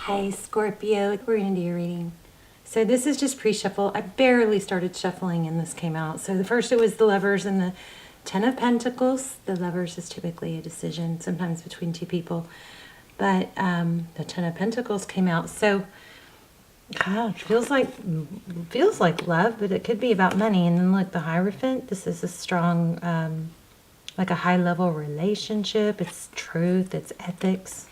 Hey Scorpio, we're going to do your reading. So this is just pre-shuffle. I barely started shuffling and this came out. So the first it was the Lovers and the Ten of Pentacles. The Lovers is typically a decision, sometimes between two people. But the Ten of Pentacles came out. So it feels like love, but it could be about money. And then look, the Hierophant. This is a strong, like a high-level relationship. It's truth. It's ethics.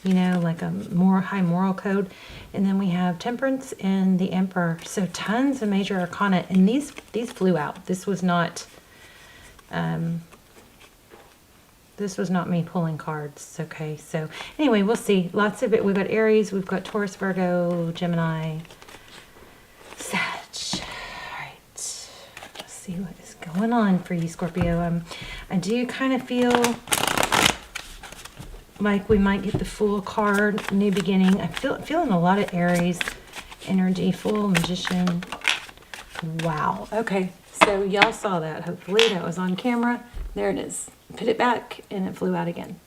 You know, like a more high moral code. And then we have Temperance and the Emperor. So tons of major arcana. And these flew out. This was not me pulling cards. Okay, so anyway, we'll see. Lots of it. We've got Aries, we've got Taurus, Virgo, Gemini, Sag. All right, let's see what is going on for you, Scorpio. I do kind of feel like we might get the Fool card, new beginning. I'm feeling a lot of Aries energy, Fool, Magician. Wow. Okay, so y'all saw that. Hopefully that was on camera. There it is. Put it back and it flew out again.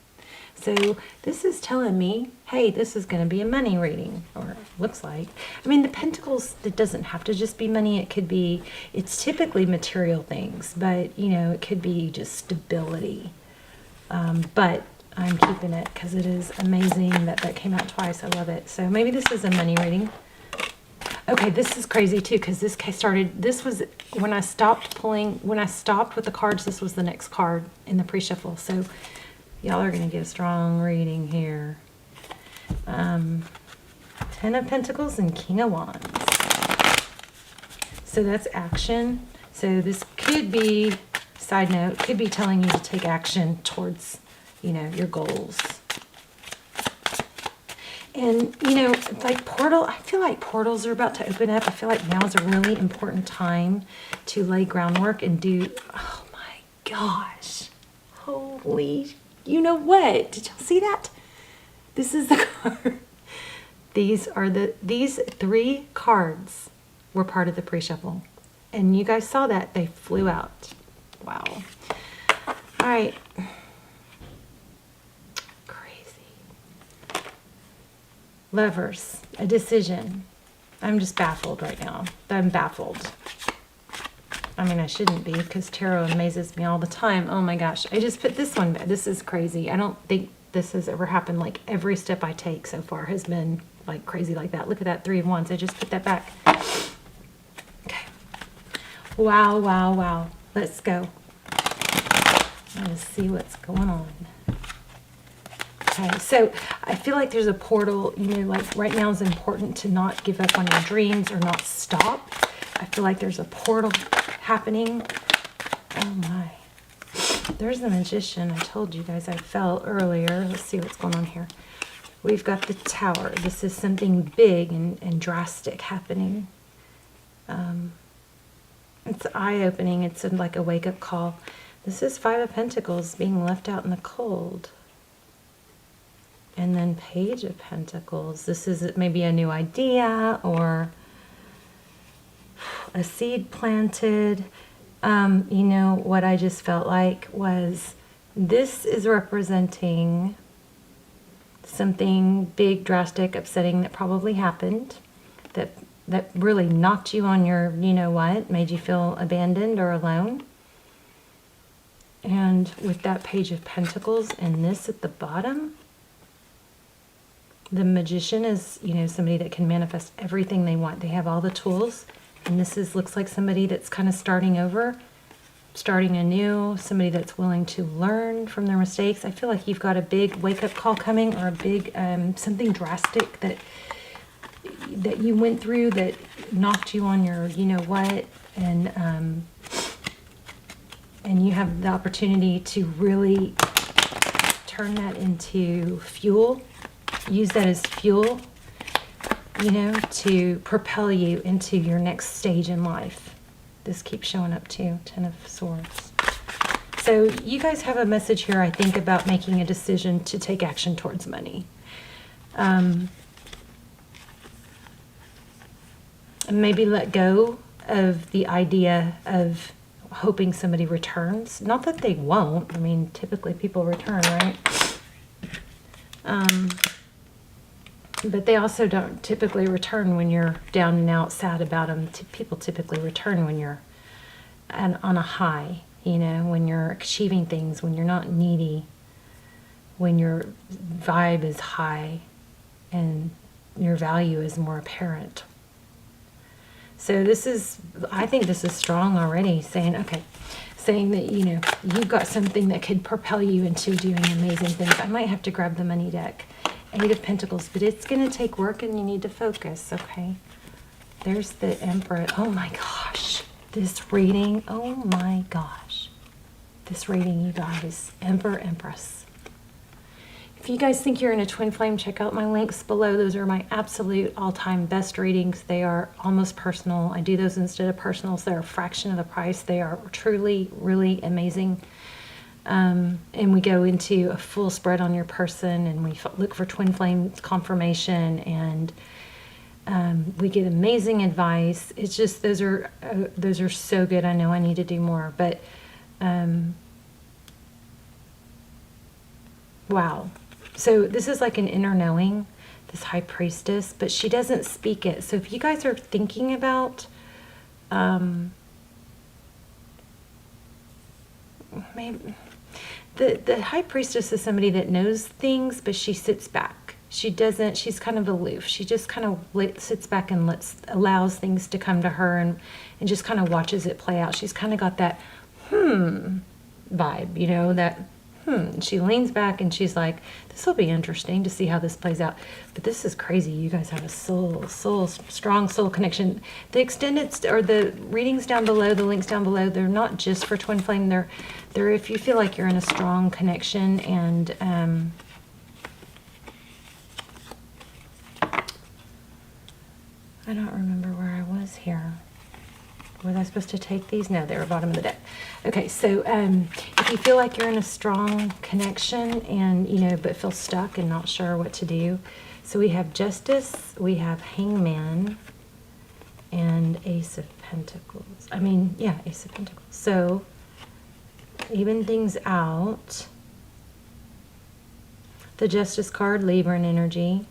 So this is telling me, hey, this is going to be a money reading, or looks like. I mean, the Pentacles, it doesn't have to just be money. It could be, it's typically material things, but you know, it could be just stability. But I'm keeping it because it is amazing that that came out twice. I love it. So maybe this is a money reading. Okay, this is crazy too because this case started, this was when I stopped pulling, when I stopped with the cards, this was the next card in the pre-shuffle. So y'all are going to get a strong reading here. Ten of Pentacles and King of Wands. So that's action. So this could be, side note, could be telling you to take action towards, you know, your goals. And, you know, like portal, I feel like portals are about to open up. I feel like now is a really important time to lay groundwork and do, oh my gosh, holy, you know what? Did y'all see that? This is the card. These three cards were part of the pre-shuffle. And you guys saw that. They flew out. Wow. All right. Lovers, a decision. I'm just baffled right now. I'm baffled. I mean, I shouldn't be because tarot amazes me all the time. Oh my gosh. I just put this one back. This is crazy. I don't think this has ever happened. Like every step I take so far has been like crazy like that. Look at that, Three of Wands. I just put that back. Okay. Wow, wow, wow. Let's go. Let's see what's going on. Okay, so I feel like there's a portal, you know, like right now is important to not give up on your dreams or not stop. I feel like there's a portal happening. Oh my. There's the Magician. I told you guys I felt earlier. Let's see what's going on here. We've got the Tower. This is something big and drastic happening. It's eye-opening. It's like a wake-up call. This is Five of Pentacles being left out in the cold. And then Page of Pentacles. This is maybe a new idea or a seed planted. You know, what I just felt like was this is representing something big, drastic, upsetting that probably happened. That really knocked you on your, you know what, made you feel abandoned or alone. And with that Page of Pentacles and this at the bottom, the Magician is, you know, somebody that can manifest everything they want. They have all the tools. And this looks like somebody that's kind of starting over, starting anew, somebody that's willing to learn from their mistakes. I feel like you've got a big wake-up call coming or a big, something drastic that you went through that knocked you on your, you know what, and you have the opportunity to really turn that into fuel. Use that as fuel, you know, to propel you into your next stage in life. This keeps showing up too, Ten of Swords. So you guys have a message here, I think, about making a decision to take action towards money. And maybe let go of the idea of hoping somebody returns. Not that they won't. I mean, typically people return, right? But they also don't typically return when you're down and out, sad about them. People typically return when you're on a high, you know, when you're achieving things, when you're not needy, when your vibe is high and your value is more apparent. So this is, I think this is strong already, saying, okay, saying that, you know, you've got something that could propel you into doing amazing things. I might have to grab the money deck. 8 of Pentacles, but it's going to take work and you need to focus, okay? There's the Emperor. Oh my gosh. This reading, oh my gosh. This reading, you guys. Emperor, Empress. If you guys think you're in a twin flame, check out my links below. Those are my absolute all-time best readings. They are almost personal. I do those instead of personals. They're a fraction of the price. They are truly, really amazing. And we go into a full spread on your person, and we look for twin flame confirmation, and we get amazing advice. It's just, those are so good. I know I need to do more, but wow. So this is like an inner knowing, this high priestess, but she doesn't speak it. So if you guys are thinking about maybe the high priestess is somebody that knows things, but she sits back. She doesn't, she's kind of aloof. She just kind of sits back and allows things to come to her, and just kind of watches it play out. She's kind of got that vibe, you know, that she leans back and she's like, this will be interesting to see how this plays out. But this is crazy. You guys have a strong soul connection. The extended, or the readings down below, the links down below, they're not just for twin flame. They're if you feel like you're in a strong connection, and I don't remember where I was here. Was I supposed to take these? No, they were bottom of the deck. Okay, so if you feel like you're in a strong connection and, you know, but feel stuck and not sure what to do. So we have Justice, we have Hangman, and Ace of Pentacles. Ace of Pentacles. So even things out. The Justice card, Libra energy.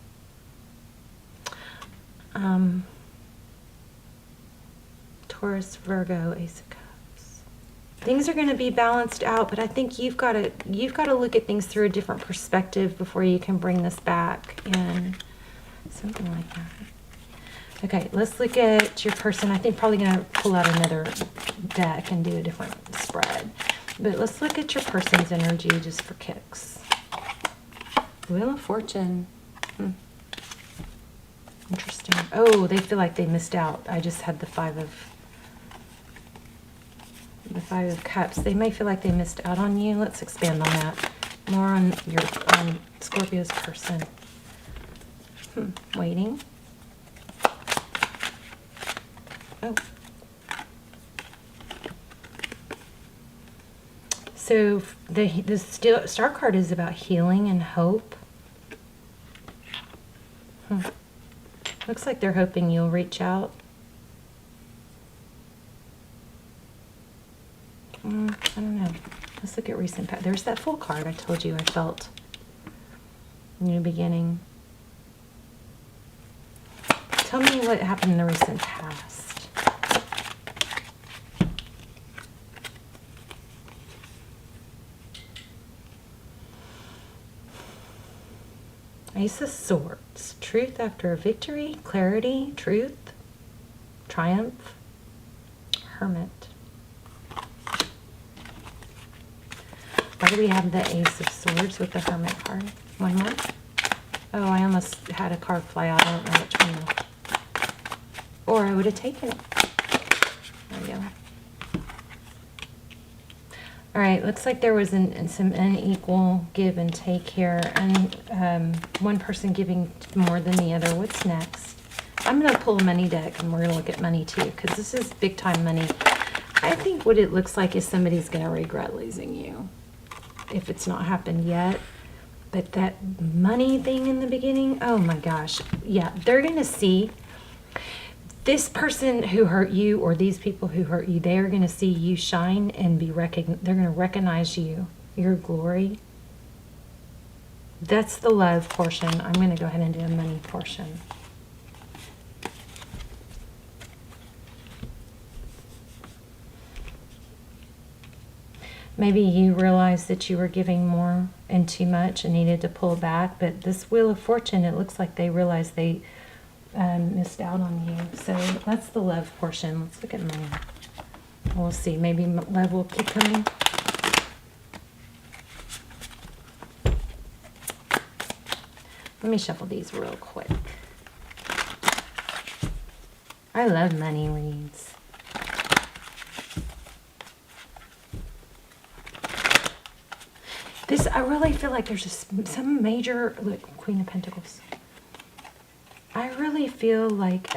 Taurus, Virgo, Ace of Cups. Things are going to be balanced out, but I think you've got to look at things through a different perspective before you can bring this back, and something like that. Okay, let's look at your person. I think probably going to pull out another deck and do a different spread. But let's look at your person's energy just for kicks. Wheel of Fortune. Interesting. Oh, they feel like they missed out. I just had the Five of Cups. They may feel like they missed out on you. Let's expand on that. More on Scorpio's person. Waiting. Oh. So the star card is about healing and hope. Looks like they're hoping you'll reach out. I don't know. Let's look at recent past. There's that Full card I told you I felt. New beginning. Tell me what happened in the recent past. Ace of Swords. Truth after a victory. Clarity. Truth. Triumph. Hermit. Why do we have the Ace of Swords with the Hermit card? One more? Oh, I almost had a card fly out. I don't know which one. Or I would have taken it. There we go. All right, looks like there was some unequal give and take here, and one person giving more than the other. What's next? I'm going to pull a money deck, and we're going to look at money too, because this is big time money. I think what it looks like is somebody's going to regret losing you, if it's not happened yet. But that money thing in the beginning, oh my gosh. Yeah, they're going to see this person who hurt you, or these people who hurt you, they are going to see you shine and be they're going to recognize you, your glory. That's the love portion. I'm going to go ahead and do a money portion. Maybe you realized that you were giving more and too much and needed to pull back, but this Wheel of Fortune, it looks like they realized they missed out on you. So that's the love portion. Let's look at money. We'll see. Maybe love will keep coming. Let me shuffle these real quick. I love money reads. This, I really feel like there's just some major, look, Queen of Pentacles. I really feel like,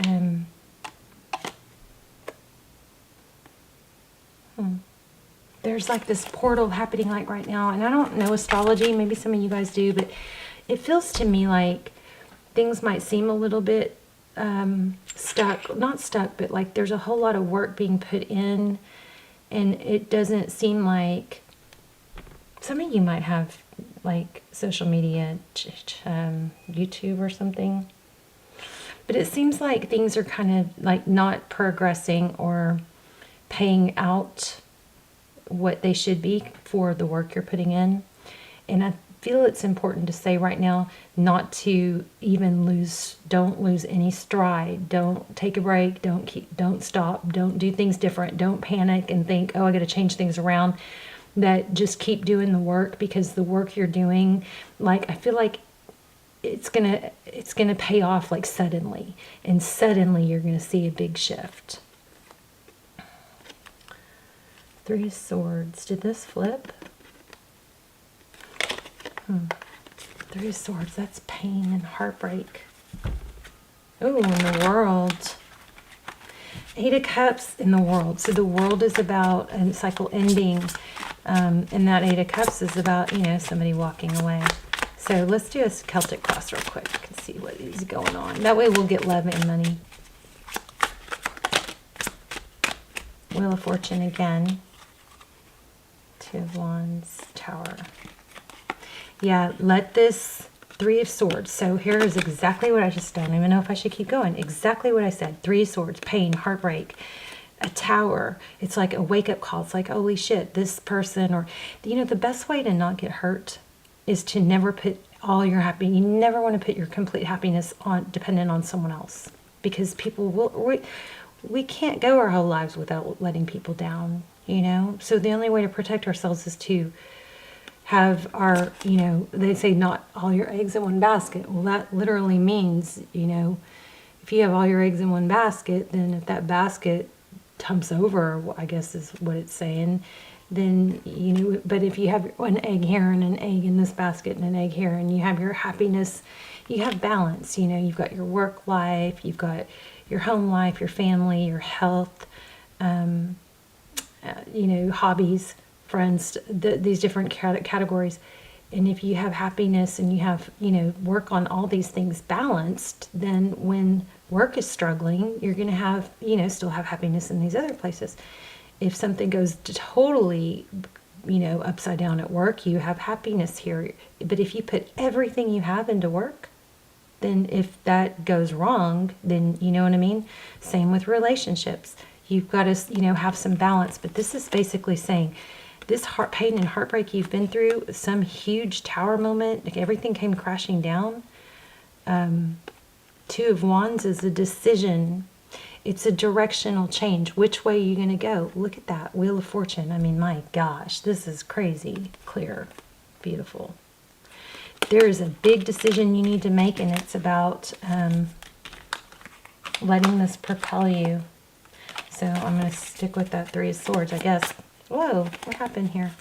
there's like this portal happening like right now. And I don't know astrology, maybe some of you guys do, but it feels to me like things might seem a little bit stuck, not stuck, but like there's a whole lot of work being put in, and it doesn't seem like, some of you might have like social media, YouTube or something, but it seems like things are kind of like not progressing or paying out what they should be for the work you're putting in. And I feel it's important to say right now not to even don't lose any stride. Don't take a break. Don't stop. Don't do things different. Don't panic and think, oh, I got to change things around. That just keep doing the work, because the work you're doing, like, I feel like it's gonna pay off like suddenly, and suddenly you're gonna see a big shift. Three of Swords. Did this flip? Three of Swords. That's pain and heartbreak. Oh, in the World. Eight of Cups in the World. So the World is about a cycle ending. And that Eight of Cups is about, somebody walking away. So let's do a Celtic cross real quick and see what is going on. That way we'll get love and money. Wheel of Fortune again. Two of Wands, Tower. Yeah, let this Three of Swords. So here is exactly what I just done. I don't even know if I should keep going. Exactly what I said. Three of Swords, pain, heartbreak. A Tower. It's like a wake-up call. It's like, holy shit, this person, or, the best way to not get hurt is to never put all your happiness, you never want to put your complete happiness dependent on someone else, because people will, we can't go our whole lives without letting people down, So the only way to protect ourselves is to have our, they say not all your eggs in one basket. Well, that literally means, if you have all your eggs in one basket, then if that basket tumps over, I guess is what it's saying, then, but if you have an egg here and an egg in this basket and an egg here, and you have your happiness, you have balance, you've got your work life, you've got your home life, your family, your health, hobbies, friends, these different categories. And if you have happiness and you have, work on all these things balanced, then when work is struggling, you're going to have, still have happiness in these other places. If something goes totally, upside down at work, you have happiness here. But if you put everything you have into work, then if that goes wrong, then you know what I mean? Same with relationships. You've got to, have some balance. But this is basically saying, this pain and heartbreak you've been through, some huge tower moment, like everything came crashing down. Two of Wands is a decision. It's a directional change. Which way are you going to go? Look at that. Wheel of Fortune. I mean, my gosh, this is crazy. Clear. Beautiful. There is a big decision you need to make, and it's about letting this propel you. So I'm going to stick with that Three of Swords, I guess. Whoa, what happened here?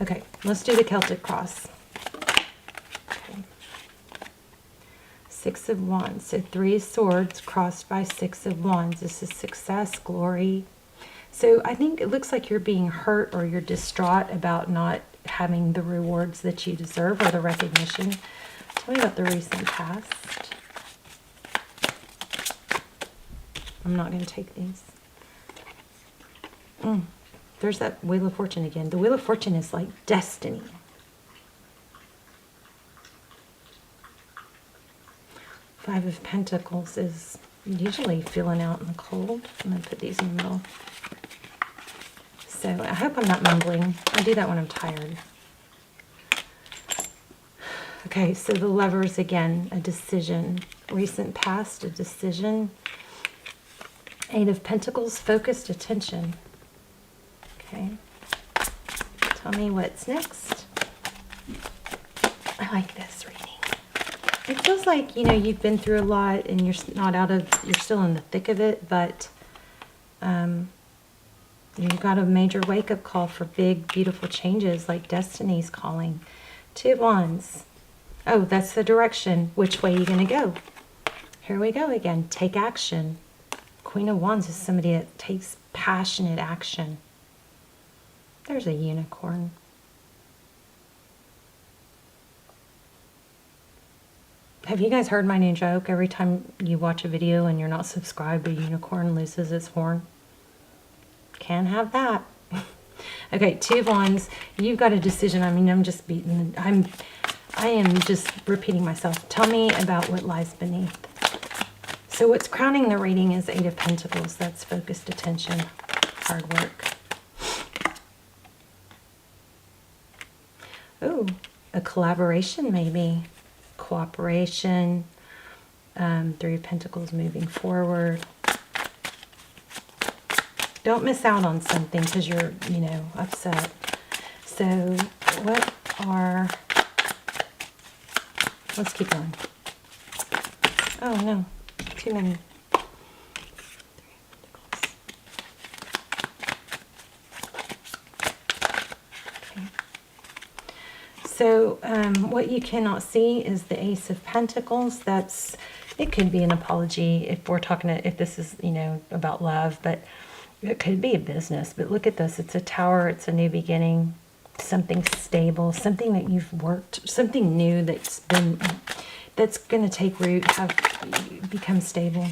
Okay, let's do the Celtic cross. Okay. Six of Wands. So Three of Swords crossed by Six of Wands. This is success, glory. So I think it looks like you're being hurt, or you're distraught about not having the rewards that you deserve, or the recognition. Tell me about the recent past. I'm not going to take these. There's that Wheel of Fortune again. The Wheel of Fortune is like destiny. Five of Pentacles is usually feeling out in the cold. I'm going to put these in the middle. So I hope I'm not mumbling. I do that when I'm tired. Okay, so the Lovers again, a decision. Recent past, a decision. Eight of Pentacles, focused attention. Okay. Tell me what's next. I like this reading. It feels like, you know, you've been through a lot and you're not out of, you're still in the thick of it, but you've got a major wake-up call for big, beautiful changes, like destiny's calling. Two of Wands. Oh, that's the direction. Which way are you going to go? Here we go again. Take action. Queen of Wands is somebody that takes passionate action. There's a unicorn. Have you guys heard my new joke? Every time you watch a video and you're not subscribed, a unicorn loses its horn. Can't have that. Okay, Two of Wands. You've got a decision. I mean, I am just repeating myself. Tell me about what lies beneath. So what's crowning the reading is Eight of Pentacles. That's focused attention, hard work. Oh, a collaboration maybe. Cooperation. Three of Pentacles, moving forward. Don't miss out on something because you're, you know, upset. So what are... Let's keep going. Oh, no. Too many. Okay. So what you cannot see is the Ace of Pentacles. That's, it could be an apology if we're talking, if this is, you know, about love, but it could be a business. But look at this. It's a Tower. It's a new beginning. Something stable, something that you've worked, something new that's going to take root, become stable.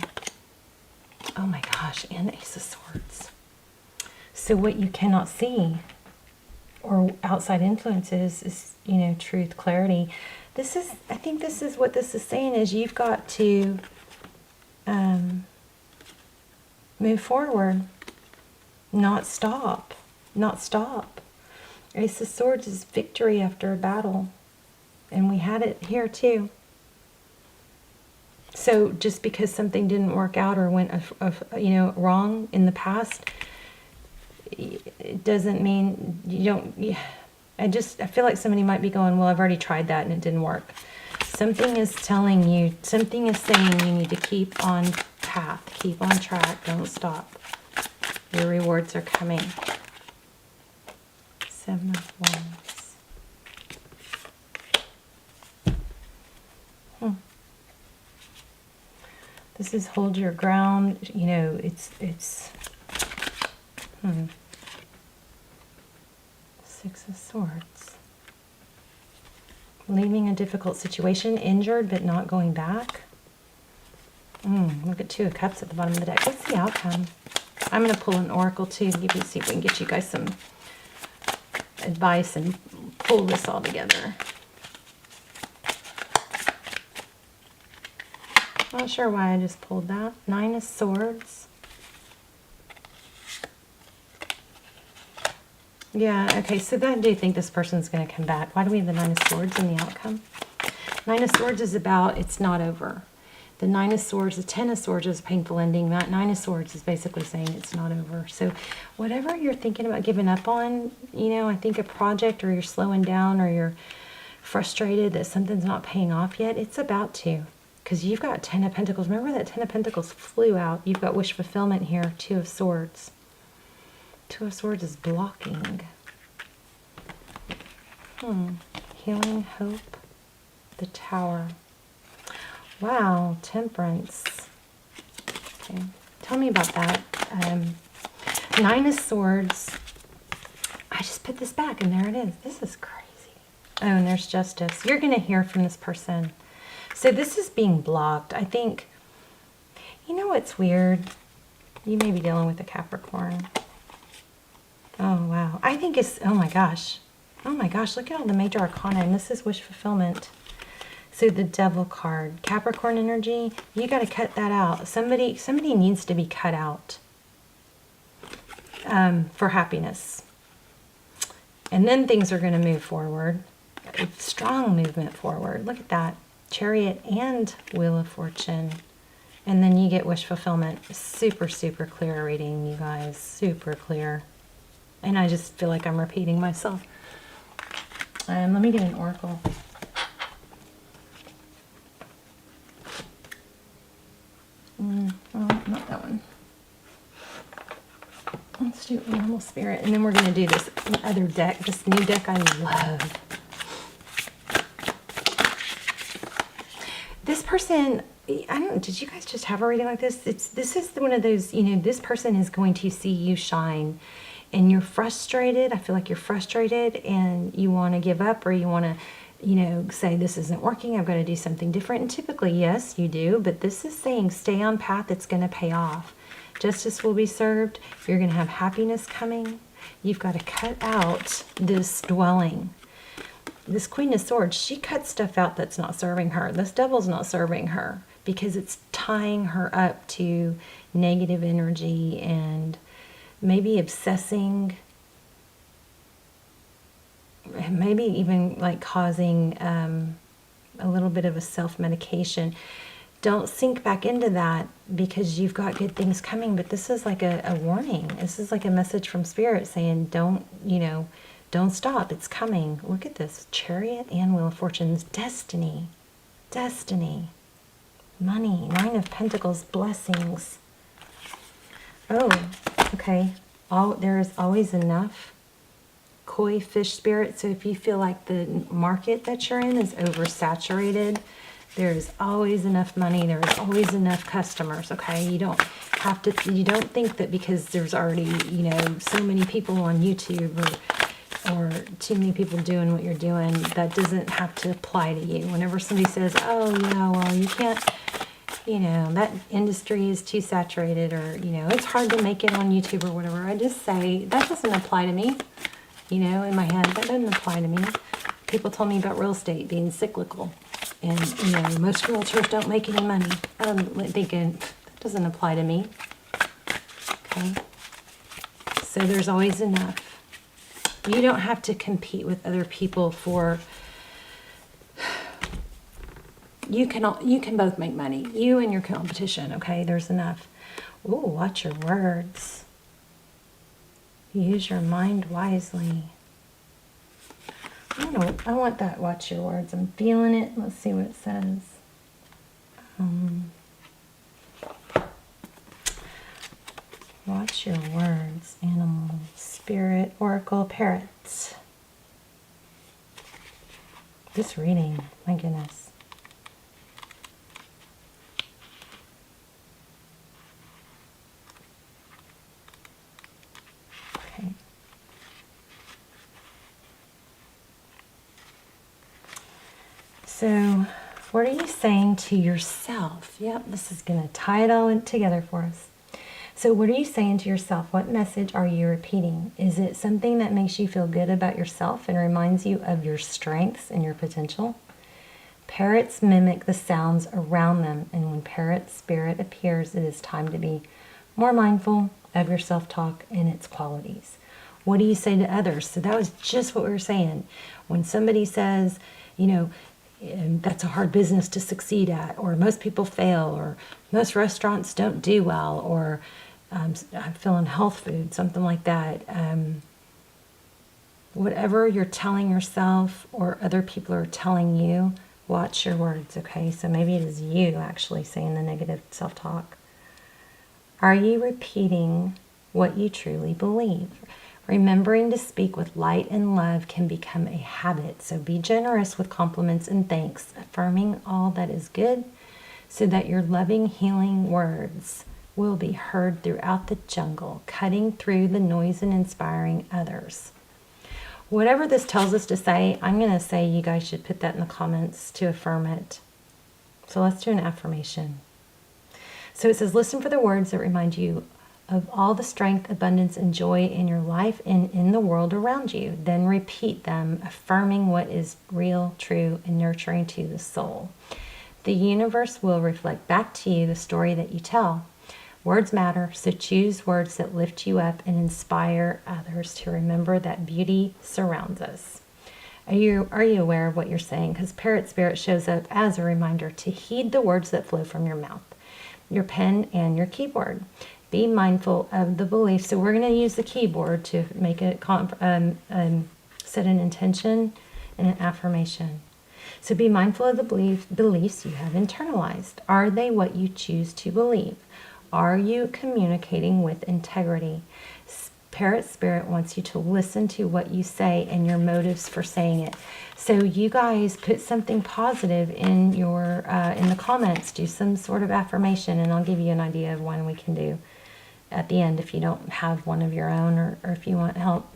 Oh my gosh, and Ace of Swords. So what you cannot see or outside influences is, you know, truth, clarity. This is, I think this is what this is saying, is you've got to move forward, not stop. Ace of Swords is victory after a battle. And we had it here too. So just because something didn't work out or went, you know, wrong in the past, it doesn't mean you don't... I feel like somebody might be going, well, I've already tried that and it didn't work. Something is telling you, something is saying you need to keep on path, keep on track, don't stop. Your rewards are coming. Seven of Wands. This is hold your ground. You know, it's Six of Swords. Leaving a difficult situation, injured but not going back. Look at Two of Cups at the bottom of the deck. What's the outcome? I'm going to pull an oracle too to see if we can get you guys some advice and pull this all together. Not sure why I just pulled that. Nine of Swords. Yeah, okay, so I do think this person's going to come back. Why do we have the Nine of Swords in the outcome? Nine of Swords is about it's not over. The Nine of Swords, the Ten of Swords is a painful ending. That Nine of Swords is basically saying it's not over. So whatever you're thinking about giving up on, you know, I think a project, or you're slowing down, or you're frustrated that something's not paying off yet, it's about to. Because you've got Ten of Pentacles. Remember that Ten of Pentacles flew out. You've got wish fulfillment here. Two of Swords. Two of Swords is blocking. Healing, hope, the Tower. Wow, Temperance. Okay, tell me about that. Nine of Swords. I just put this back and there it is. This is crazy. Oh, and there's Justice. You're going to hear from this person. So this is being blocked. I think, you know what's weird? You may be dealing with a Capricorn. Oh, wow. I think it's, oh my gosh. Oh my gosh, look at all the major arcana, and this is wish fulfillment. So the Devil card, Capricorn energy, you got to cut that out. Somebody needs to be cut out for happiness. And then things are going to move forward. Strong movement forward. Look at that. Chariot and Wheel of Fortune. And then you get wish fulfillment. Super, super clear reading, you guys. Super clear. And I just feel like I'm repeating myself. Let me get an oracle. Oh, not that one. Let's do Animal Spirit. And then we're going to do this other deck, this new deck I love. This person, I don't know, did you guys just have a reading like this? This is one of those, you know, this person is going to see you shine. And you're frustrated. I feel like you're frustrated and you want to give up, or you want to, you know, say this isn't working. I've got to do something different. And typically, yes, you do. But this is saying stay on path. It's going to pay off. Justice will be served. You're going to have happiness coming. You've got to cut out this dwelling. This Queen of Swords, she cuts stuff out that's not serving her. This Devil's not serving her because it's tying her up to negative energy and maybe obsessing, maybe even like causing a little bit of a self-medication. Don't sink back into that because you've got good things coming. But this is like a warning. This is like a message from Spirit saying don't, you know, don't stop. It's coming. Look at this. Chariot and Wheel of Fortunes. Destiny. Destiny. Money. Nine of Pentacles. Blessings. Oh, okay. There is always enough. Koi fish spirit. So if you feel like the market that you're in is oversaturated, there is always enough money. There is always enough customers. Okay, you don't have to. You don't think that because there's already, you know, so many people on YouTube or too many people doing what you're doing, that doesn't have to apply to you. Whenever somebody says, "Oh, yeah, well, you can't." You know, that industry is too saturated, or, you know, it's hard to make it on YouTube or whatever. I just say, that doesn't apply to me. You know, in my head, that doesn't apply to me. People told me about real estate being cyclical. And, you know, most realtors don't make any money. I'm thinking, that doesn't apply to me. Okay. So there's always enough. You don't have to compete with other people for... You can both make money. You and your competition, okay? There's enough. Ooh, watch your words. Use your mind wisely. I want that, watch your words. I'm feeling it. Let's see what it says. Watch your words. Animal, spirit, oracle, parrots. This reading, my goodness. So, what are you saying to yourself? Yep, this is going to tie it all in together for us. So, what are you saying to yourself? What message are you repeating? Is it something that makes you feel good about yourself and reminds you of your strengths and your potential? Parrots mimic the sounds around them, and when parrot spirit appears, it is time to be more mindful of your self-talk and its qualities. What do you say to others? So that was just what we were saying. When somebody says, you know, that's a hard business to succeed at, or most people fail, or most restaurants don't do well, or I'm feeling health food, something like that. Whatever you're telling yourself or other people are telling you, watch your words, okay? So maybe it is you actually saying the negative self-talk. Are you repeating what you truly believe? Remembering to speak with light and love can become a habit, so be generous with compliments and thanks, affirming all that is good so that your loving, healing words will be heard throughout the jungle, cutting through the noise and inspiring others. Whatever this tells us to say, I'm going to say you guys should put that in the comments to affirm it. So let's do an affirmation. So it says, listen for the words that remind you of all the strength, abundance, and joy in your life and in the world around you. Then repeat them, affirming what is real, true, and nurturing to the soul. The universe will reflect back to you the story that you tell. Words matter, so choose words that lift you up and inspire others to remember that beauty surrounds us. Are you aware of what you're saying? Because Parrot Spirit shows up as a reminder to heed the words that flow from your mouth, your pen, and your keyboard. Be mindful of the belief. So we're going to use the keyboard to make it set an intention and an affirmation. So be mindful of the beliefs you have internalized. Are they what you choose to believe? Are you communicating with integrity? Parrot Spirit wants you to listen to what you say and your motives for saying it. So you guys put something positive in your in the comments. Do some sort of affirmation, and I'll give you an idea of one we can do at the end if you don't have one of your own, or if you want help.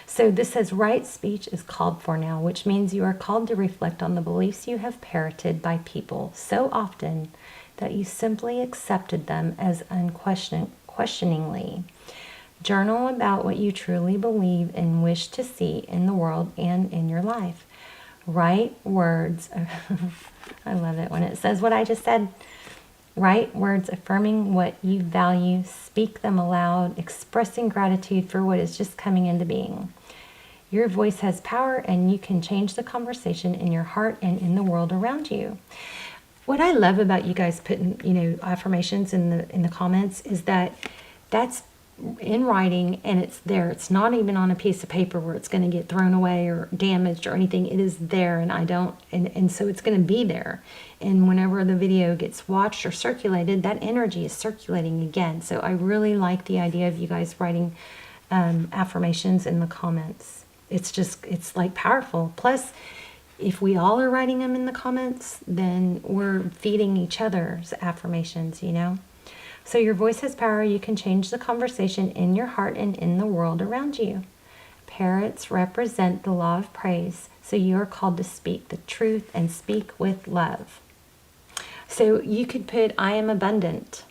So this says, right speech is called for now, which means you are called to reflect on the beliefs you have parroted by people so often that you simply accepted them as unquestioningly. Journal about what you truly believe and wish to see in the world and in your life. Write words. I love it when it says what I just said. Write words affirming what you value. Speak them aloud, expressing gratitude for what is just coming into being. Your voice has power, and you can change the conversation in your heart and in the world around you. What I love about you guys putting, affirmations in the comments is that that's in writing, and it's there. It's not even on a piece of paper where it's going to get thrown away or damaged or anything. It is there, and so it's going to be there. And whenever the video gets watched or circulated, that energy is circulating again. So I really like the idea of you guys writing affirmations in the comments. It's like powerful. Plus, if we all are writing them in the comments, then we're feeding each other's affirmations, So your voice has power. You can change the conversation in your heart and in the world around you. Parrots represent the law of praise, so you are called to speak the truth and speak with love. So you could put, I am abundant.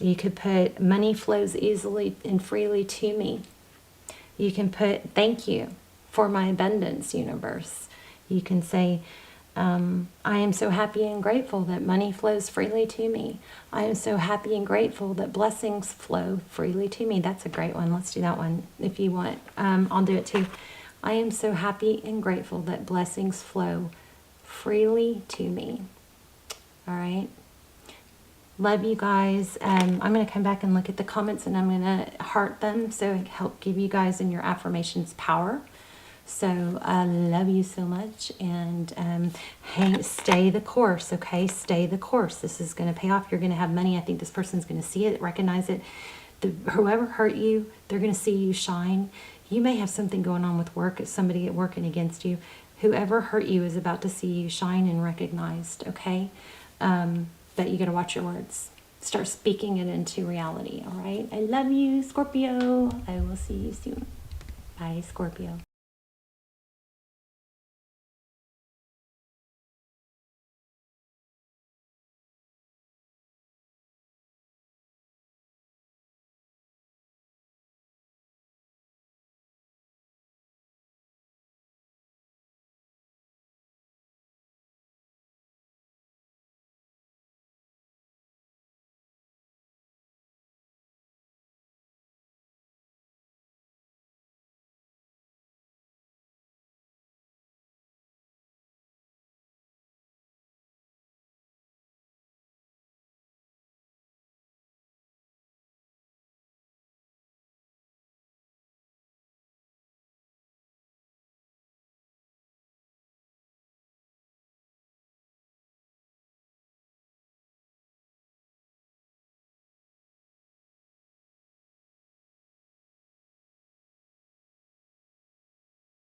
You could put, money flows easily and freely to me. You can put, thank you for my abundance, universe. You can say, I am so happy and grateful that money flows freely to me. I am so happy and grateful that blessings flow freely to me. That's a great one. Let's do that one if you want. I'll do it too. I am so happy and grateful that blessings flow freely to me. All right. Love you guys. I'm going to come back and look at the comments, and I'm going to heart them so it help give you guys in your affirmations power. So I love you so much, and stay the course, okay? Stay the course. This is going to pay off. You're going to have money. I think this person's going to see it, recognize it. Whoever hurt you, they're going to see you shine. You may have something going on with work, somebody working against you. Whoever hurt you is about to see you shine and recognized, okay? But you got to watch your words. Start speaking it into reality, all right? I love you, Scorpio. I will see you soon. Bye, Scorpio.